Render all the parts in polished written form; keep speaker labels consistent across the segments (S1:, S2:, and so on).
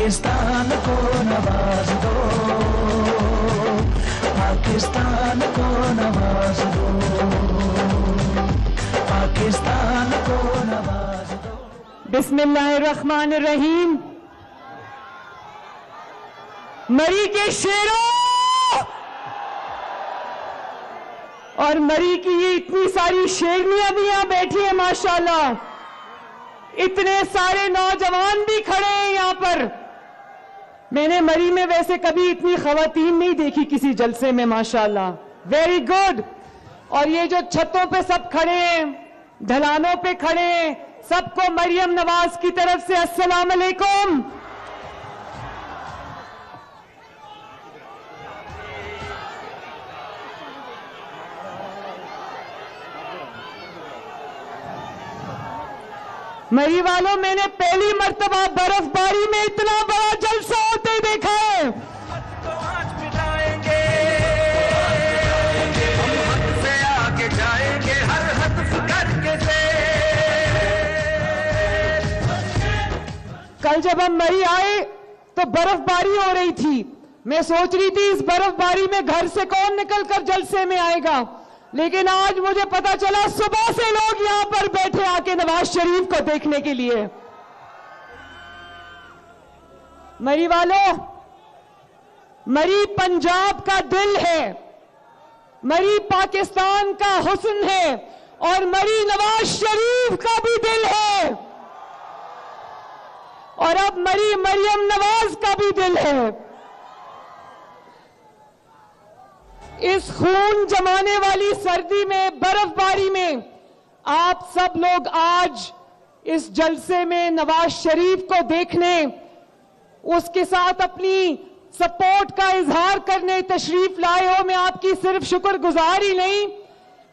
S1: पाकिस्तान को नवाज दो, पाकिस्तान को नवाज दो, पाकिस्तान को नवाज दो।
S2: बिस्मिल्लाहिर्रहमानिर्रहीम। मरी के शेरों और मरी की ये इतनी सारी शेरनियां भी यहां बैठी हैं माशाल्लाह, इतने सारे नौजवान भी खड़े हैं यहां पर। मैंने मरी में वैसे कभी इतनी खवातीन नहीं देखी किसी जलसे में माशाल्लाह, वेरी गुड। और ये जो छतों पे सब खड़े हैं, ढलानों पे खड़े हैं, सबको मरियम नवाज की तरफ से अस्सलाम अलैकुम। मरी वालों, मैंने पहली मर्तबा बर्फबारी में इतना बड़ा जलसा होते देखा है।
S1: तो आज मिटाएंगे, हम हद से आगे जाएंगे, हर हद करके से।
S2: कल जब हम मरी आए तो बर्फबारी हो रही थी। मैं सोच रही थी इस बर्फबारी में घर से कौन निकलकर जलसे में आएगा, लेकिन आज मुझे पता चला सुबह से लोग यहां पर बैठे आके नवाज शरीफ को देखने के लिए। मरी वालों, मरी पंजाब का दिल है, मरी पाकिस्तान का हुस्न है और मरी नवाज शरीफ का भी दिल है, और अब मरी मरियम नवाज का भी दिल है। इस खून जमाने वाली सर्दी में, बर्फबारी में आप सब लोग आज इस जलसे में नवाज शरीफ को देखने, उसके साथ अपनी सपोर्ट का इजहार करने तशरीफ लाए हो। मैं आपकी सिर्फ शुक्रगुजार ही नहीं,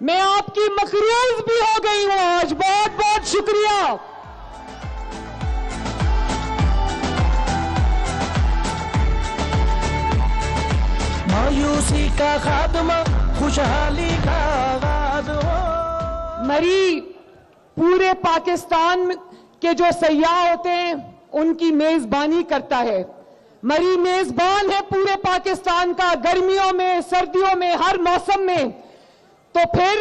S2: मैं आपकी मखरूज भी हो गई हूं आज। बहुत बहुत शुक्रिया।
S1: मायूसी का खात्मा, खुशहाली का आगाज हो।
S2: मरी पूरे पाकिस्तान के जो सयाह होते हैं उनकी मेजबानी करता है। मरी मेजबान है पूरे पाकिस्तान का, गर्मियों में, सर्दियों में, हर मौसम में। तो फिर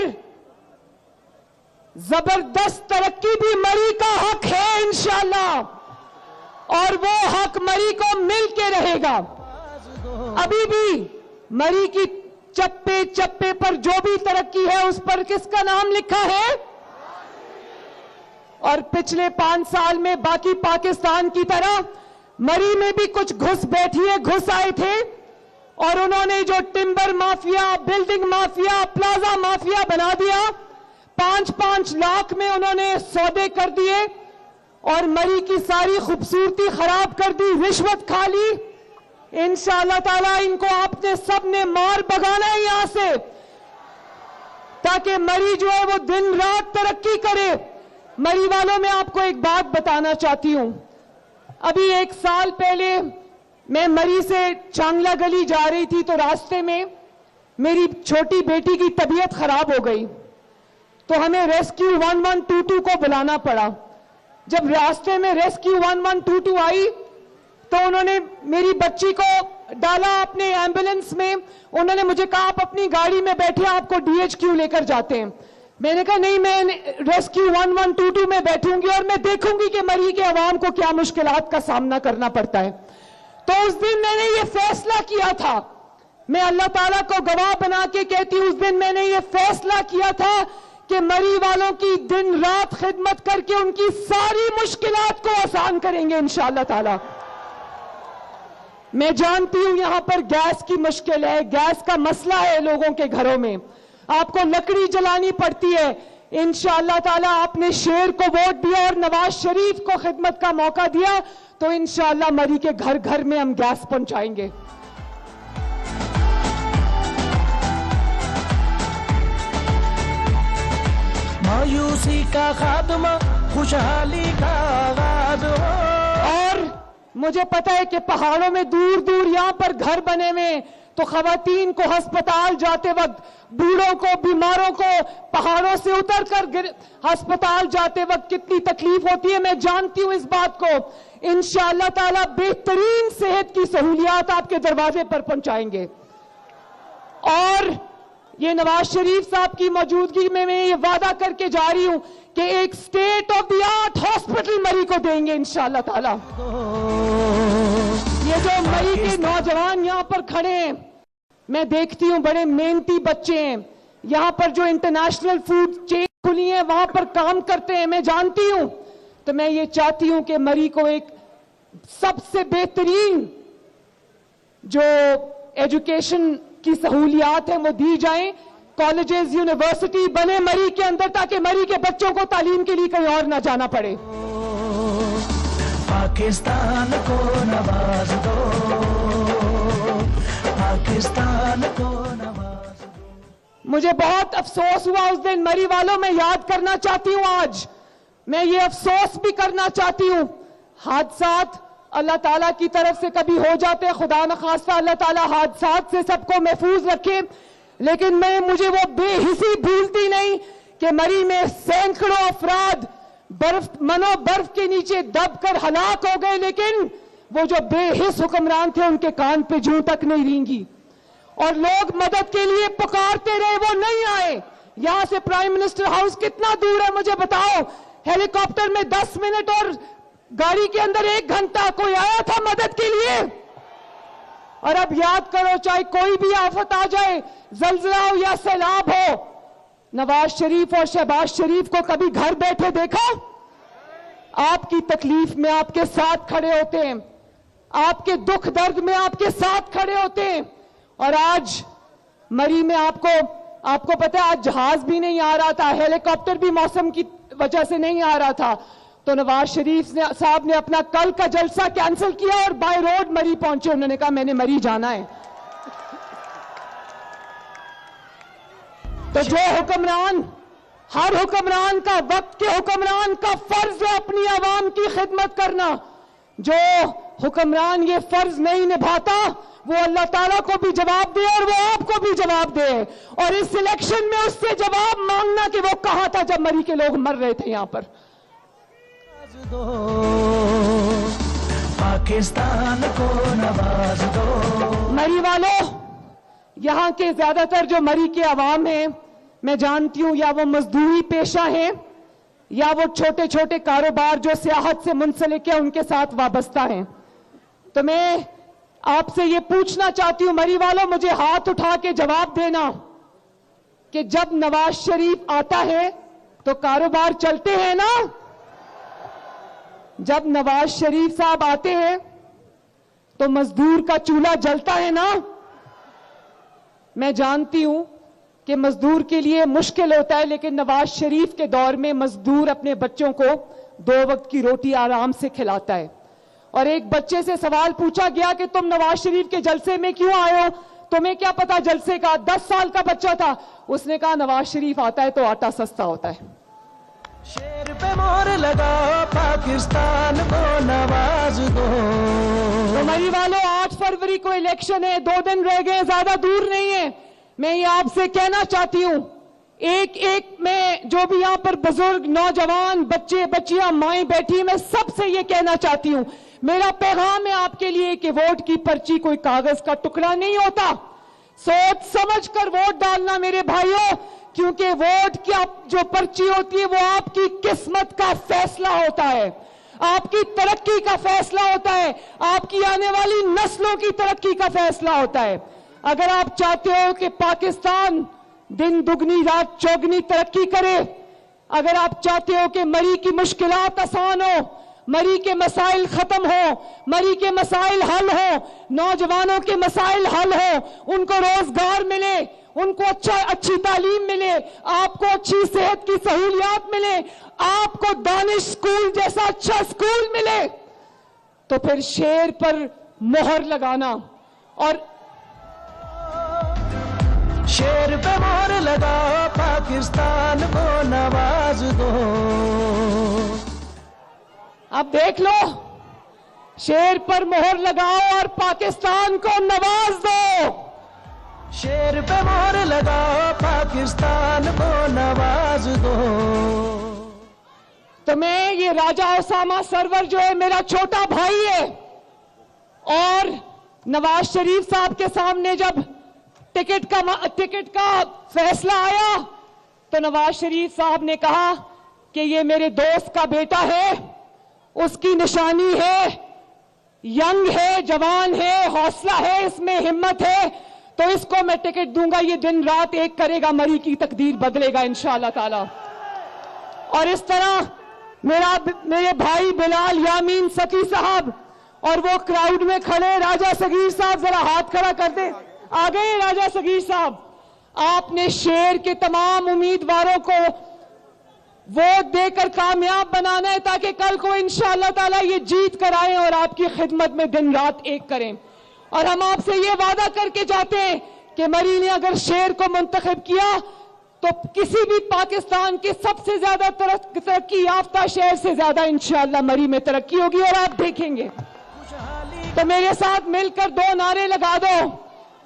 S2: जबरदस्त तरक्की भी मरी का हक है इंशाअल्लाह, और वो हक मरी को मिल के रहेगा। अभी भी मरी की चप्पे चप्पे पर जो भी तरक्की है उस पर किसका नाम लिखा है? और पिछले 5 साल में बाकी पाकिस्तान की तरह मरी में भी कुछ घुस आए थे, और उन्होंने जो timber mafia, building mafia, plaza mafia बना दिया। 5-5 लाख में उन्होंने सौदे कर दिए और मरी की सारी खूबसूरती खराब कर दी, रिश्वत खा ली। इंशाअल्लाह ताला इनको आपने सबने मार भगाना है यहां से, ताकि मरी जो है वो दिन रात तरक्की करे। मरी वालों, मैं आपको एक बात बताना चाहती हूं। अभी 1 साल पहले मैं मरी से चांगला गली जा रही थी, तो रास्ते में मेरी छोटी बेटी की तबीयत खराब हो गई, तो हमें रेस्क्यू 1122 को बुलाना पड़ा। जब रास्ते में रेस्क्यू 1122 आई तो उन्होंने मेरी बच्ची को डाला अपने एम्बुलेंस में। उन्होंने मुझे कहा आप अपनी गाड़ी में बैठे, आपको डीएचक्यू लेकर जाते हैं। मैंने कहा नहीं, मैं रेस्क्यू 1122 में बैठूंगी और मैं देखूंगी कि मरी के अवाम को क्या मुश्किलात का सामना करना पड़ता है। तो उस दिन मैंने ये फैसला किया था, मैं अल्लाह ताला को गवाह बना के कहती हूं, उस दिन मैंने ये फैसला किया था कि मरी वालों की दिन रात खिदमत करके उनकी सारी मुश्किलात को आसान करेंगे इंशाअल्लाह ताला। मैं जानती हूं यहां पर गैस की मुश्किल है, गैस का मसला है लोगों के घरों में, आपको लकड़ी जलानी पड़ती है। इंशाअल्लाह ताला आपने शेर को वोट दिया और नवाज शरीफ को खिदमत का मौका दिया, तो इंशाअल्लाह मरी के घर घर में हम गैस पहुंचाएंगे।
S1: मायूसी का खात्मा, खुशहाली का आगाज हो।
S2: और मुझे पता है कि पहाड़ों में दूर दूर यहां पर घर बने हुए, तो खवातीन को अस्पताल जाते वक्त, बूढ़ों को, बीमारों को पहाड़ों से उतरकर अस्पताल जाते वक्त कितनी तकलीफ होती है, मैं जानती हूं इस बात को। इंशाअल्लाह ताला बेहतरीन सेहत की सहूलियात आपके दरवाजे पर पहुंचाएंगे। और ये नवाज शरीफ साहब की मौजूदगी में मैं ये वादा करके जा रही हूं कि एक state of the art hospital मरी को देंगे इंशाअल्लाह ताला। ये जो मरी के नौजवान यहां पर खड़े हैं, मैं देखती हूं बड़े मेहनती बच्चे हैं, यहां पर जो इंटरनेशनल फूड चेन खुली है वहां पर काम करते हैं, मैं जानती हूं। तो मैं ये चाहती हूं कि मरी को एक सबसे बेहतरीन जो एजुकेशन की सहूलियात है वो दी जाएं, कॉलेजेस यूनिवर्सिटी बने मरी के अंदर, ताकि मरी के बच्चों को तालीम के लिए कहीं और ना जाना पड़े।
S1: पाकिस्तान को नवाज दो, पाकिस्तान को नवाज दो।
S2: मुझे बहुत अफसोस हुआ उस दिन मरी वालों, मैं याद करना चाहती हूं, आज मैं ये अफसोस भी करना चाहती हूं। हादसात अल्लाह ताला की तरफ से कभी हो जाते हैं, खुदा न खास्ता अल्लाह ताला हादसात से सबको महफूज रखे, लेकिन मुझे वो बेहिसी भूलती नहीं कि मरी में सैकड़ों अफराद बर्फ के नीचे दबकर हलाक हो गए, लेकिन वो जो बेहिस हुक्मरान थे उनके कान पे जूं तक नहीं रेंगी और लोग मदद के लिए पुकारते रहे, वो नहीं आए। यहां से प्राइम मिनिस्टर हाउस कितना दूर है मुझे बताओ? हेलीकॉप्टर में 10 मिनट और गाड़ी के अंदर 1 घंटा, कोई आया था मदद के लिए? और अब याद करो, चाहे कोई भी आफत आ जाए, जल्जला हो या सैलाब हो, नवाज शरीफ और शहबाज शरीफ को कभी घर बैठे देखा? आपकी तकलीफ में आपके साथ खड़े होते हैं, आपके दुख दर्द में आपके साथ खड़े होते हैं। और आज मरी में आपको पता है, आज जहाज भी नहीं आ रहा था, हेलीकॉप्टर भी मौसम की वजह से नहीं आ रहा था, तो नवाज शरीफ साहब ने अपना कल का जलसा कैंसिल किया और बाय रोड मरी पहुंचे। उन्होंने कहा मैंने मरी जाना है। तो जो हुक्मरान, हर हुक्मरान का, वक्त के हुक्मरान का फर्ज है अपनी आवाम की खिदमत करना। जो हुक्मरान ये फर्ज नहीं निभाता वो अल्लाह ताला को भी जवाब दे और वो आपको भी जवाब दे। और इस इलेक्शन में उससे जवाब मांगना कि वो कहां था जब मरी के लोग मर रहे थे यहां पर।
S1: दो, पाकिस्तान को नवाज दो।
S2: मरी वालों, यहां के ज्यादातर जो मरी के अवाम हैं, मैं जानती हूं या वो मजदूरी पेशा है या वो छोटे छोटे कारोबार जो सियाहत से मुंसलिक है उनके साथ वाबस्ता हैं। तो मैं आपसे ये पूछना चाहती हूं मरी वालों, मुझे हाथ उठा के जवाब देना कि जब नवाज शरीफ आता है तो कारोबार चलते हैं ना? जब नवाज शरीफ साहब आते हैं तो मजदूर का चूल्हा जलता है ना? मैं जानती हूं कि मजदूर के लिए मुश्किल होता है, लेकिन नवाज शरीफ के दौर में मजदूर अपने बच्चों को 2 वक्त की रोटी आराम से खिलाता है। और एक बच्चे से सवाल पूछा गया कि तुम नवाज शरीफ के जलसे में क्यों आए हो, तुम्हें क्या पता जलसे का? 10 साल का बच्चा था, उसने कहा नवाज शरीफ आता है तो आटा सस्ता होता है।
S1: शेर पे मोहर लगाओ, पाकिस्तान को नवाज दो।
S2: तो मरी वालों, 8 फरवरी को इलेक्शन है, 2 दिन रह गए, ज्यादा दूर नहीं है। मैं ये आपसे कहना चाहती हूं, एक में जो भी यहां पर बुजुर्ग, नौजवान, बच्चे, बच्चियां, माएं बैठी, मैं सबसे ये कहना चाहती हूं, मेरा पैगाम है आपके लिए कि वोट की पर्ची कोई कागज का टुकड़ा नहीं होता। सोच समझ कर वोट डालना मेरे भाइयों, क्योंकि वोट की जो पर्ची होती है वो आपकी किस्मत का फैसला होता है, आपकी तरक्की का फैसला होता है, आपकी आने वाली नस्लों की तरक्की का फैसला होता है। अगर आप चाहते हो कि पाकिस्तान दिन दुगनी रात चौगनी तरक्की करे, अगर आप चाहते हो कि मरी की मुश्किलात आसान हो, मरी के मसाइल खत्म हो, मरी के मसाइल हल हो, नौजवानों के मसाइल हल हो, उनको रोजगार मिले, उनको अच्छी तालीम मिले, आपको अच्छी सेहत की सहूलियात मिले, आपको दानिश स्कूल जैसा अच्छा स्कूल मिले, तो फिर शेर पर मोहर लगाना और
S1: शेर पे मोहर लगाओ, पाकिस्तान को नवाज दो।
S2: अब देख लो, शेर पर मोहर लगाओ और पाकिस्तान को नवाज दो।
S1: शेर पे मोहर लगाओ, पाकिस्तान को नवाज दो।
S2: तो मैं ये राजा ओसामा सरवर जो है मेरा छोटा भाई है, और नवाज शरीफ साहब के सामने जब टिकट का फैसला आया तो नवाज शरीफ साहब ने कहा कि ये मेरे दोस्त का बेटा है, उसकी निशानी है, यंग है, जवान है, हौसला है, इसमें हिम्मत है, तो इसको मैं टिकट दूंगा, ये दिन रात एक करेगा, मरी की तकदीर बदलेगा इंशाअल्लाह ताला। और इस तरह मेरे भाई बिलाल यामीन सकी साहब, और वो क्राउड में खड़े राजा सगीर साहब, जरा हाथ खड़ा कर दे, आ गए राजा सगीर साहब। आपने शेर के तमाम उम्मीदवारों को वोट देकर कामयाब बनाना है ताकि कल को इंशाअल्लाह ताला ये जीत कर आए और आपकी खिदमत में दिन रात एक करें। और हम आपसे ये वादा करके जाते हैं कि मरी ने अगर शेर को मुंतखब किया तो किसी भी पाकिस्तान के सबसे ज्यादा तरक्की याफ्ता शहर से ज्यादा इंशाअल्लाह मरी में तरक्की होगी, और आप देखेंगे। तो मेरे साथ मिलकर 2 नारे लगा दो,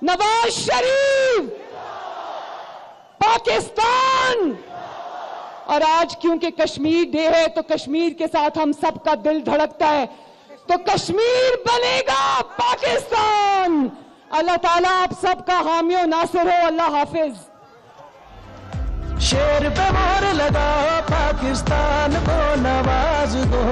S2: नवाज शरीफ, पाकिस्तान। और आज क्योंकि कश्मीर डे है तो कश्मीर के साथ हम सबका दिल धड़कता है, तो कश्मीर बनेगा पाकिस्तान। अल्लाह ताला आप सबका हामी और नासिर हो। अल्लाह हाफिज।
S1: शेर पे मोहर लगाओ, पाकिस्तान को नवाज दो।